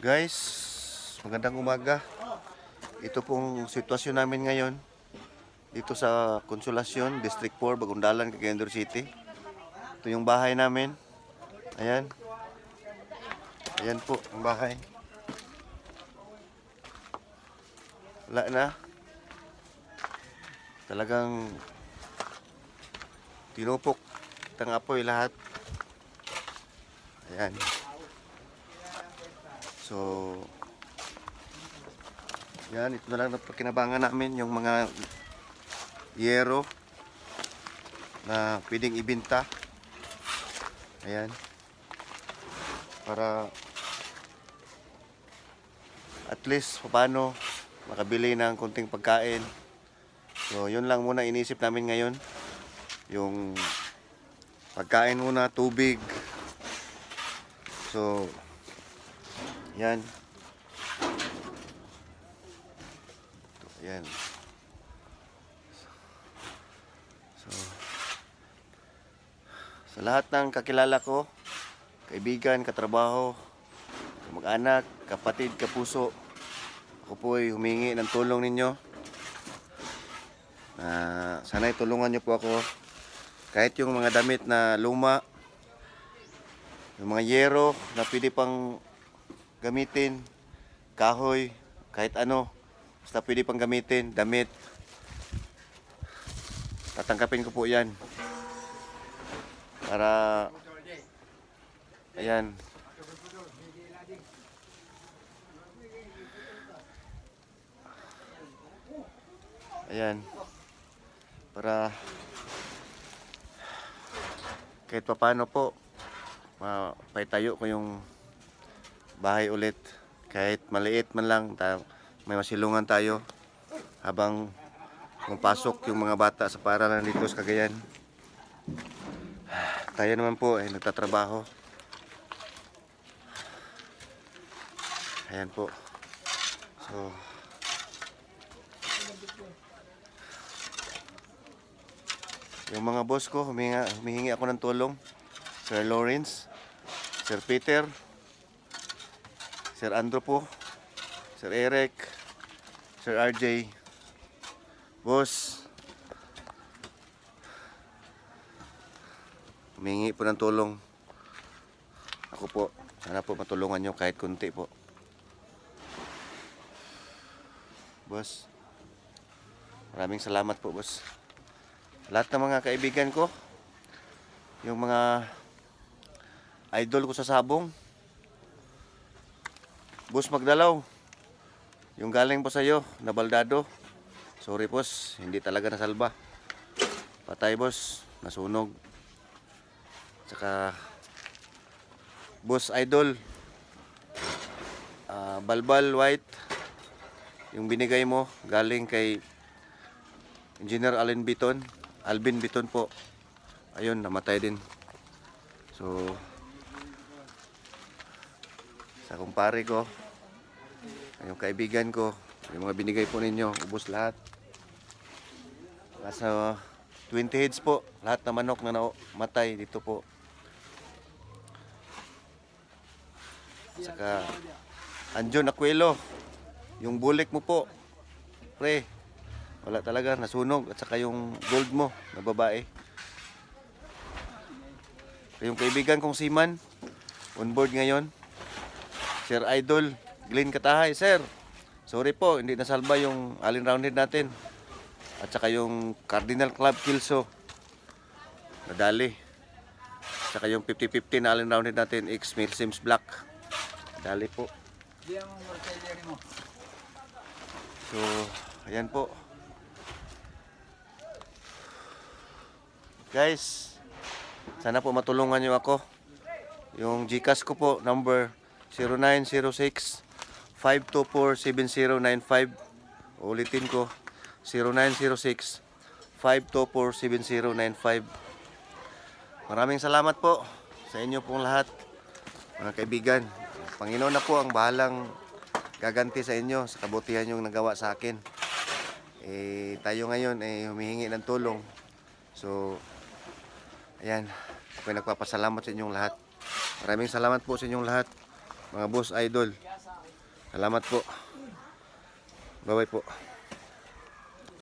Guys, magandang umaga. Ito pong sitwasyon namin ngayon dito sa Consolacion, District 4, Bagundalan, Cagayan City. Ito yung bahay namin. Ayan. Ayan po ang bahay. Wala na. Talagang tinupok ng apoy lahat. Ayan. So, yan, ito na lang na pakinabangan namin, yung mga yero na pwedeng ibenta. Ayan. Para at least paano makabili ng konting pagkain. So, yun lang muna inisip namin ngayon. Yung pagkain muna, tubig. So, yan. Yan. So, sa lahat ng kakilala ko, kaibigan, katrabaho, mag-anak, kapatid, kapuso, ako po ay humingi ng tulong ninyo. Sana'y tulungan nyo po ako. Kahit yung mga damit na luma, yung mga yero na pwede pang gamitin, kahoy, kahit ano, basta pwede pang gamitin, damit, tatangkapin ko po yan. Para, ayan. Ayan. Para, kahit papano po, mapaitayo ko yung bahay ulit. Kahit maliit man lang, may masilungan tayo habang pumapasok yung mga bata sa paaralan dito sa Cagayan. Tayo naman po ay nagtatrabaho. Ayan po. So, yung mga boss ko, humihingi ako ng tulong. Sir Lawrence, Sir Peter, Sir Andrew po, Sir Eric, Sir RJ, boss, humingi po ng tulong. Ako po, sana po matulungan nyo kahit kunti po. Boss, maraming salamat po, boss. Lahat ng mga kaibigan ko, yung mga idol ko sa sabong, Boss Magdalaw, yung galing po sa'yo, nabaldado. Sorry boss, hindi talaga nasalba. Patay boss, nasunog. Tsaka, Boss Idol, Balbal White, yung binigay mo, galing kay Engineer Alvin Biton po. Ayun, namatay din. So, sa kumpare ko, yung kaibigan ko, yung mga binigay po ninyo, ubos lahat. Nasa 20 heads po, lahat na manok na namatay dito po. Saka, Anjon Aquilo, yung bulik mo po, pre, wala talaga, nasunog. At saka yung gold mo, na babae. Yung kaibigan kong seaman, on board ngayon, Sir Idol, Glenn Katahay. Sir, sorry po, hindi nasalba yung Allen Roundhead natin. At saka yung Cardinal Club Kilso, nadali. At saka yung 50-50 na Allen Roundhead natin, X Mill Sims Black, nadali po. So, ayan po. Guys, sana po matulungan nyo ako. Yung GCash ko po, number 0906-524-7095. Ulitin ko, 0906-524-7095. Maraming salamat po sa inyo pong lahat, mga kaibigan. Panginoon na po ang bahalang gaganti sa inyo sa kabutihan yung nagawa sa akin. Tayo ngayon ay humihingi ng tulong. So, ayan, ako'y nagpapasalamat sa inyong lahat. Maraming salamat po sa inyong lahat, mga boss idol. Salamat po. Bye-bye po.